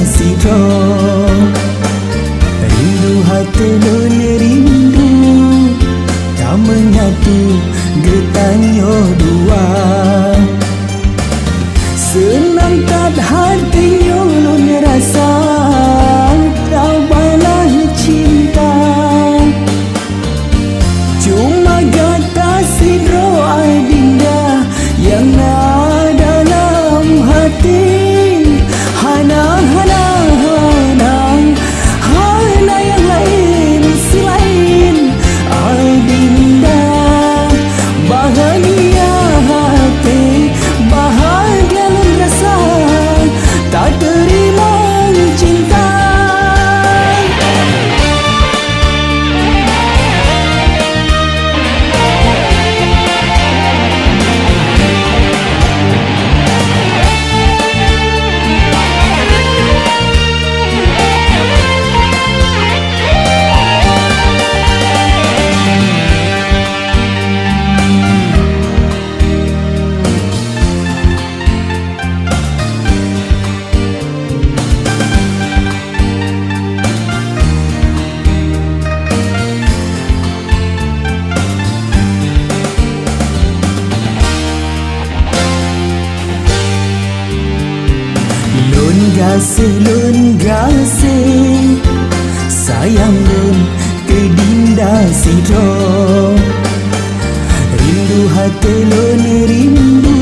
sidro rindu hati lun rindu tak menyatu getanyo dua senang kat hatinya lun rasa tak balas cinta cuma gata sidro adinda yang ada dalam hati hana yang lain selain adinda bahagia hati bahagia lun rasa tak terima cinta. Lun gasih sayang lun ke dinda sidro rindu hati lun rindu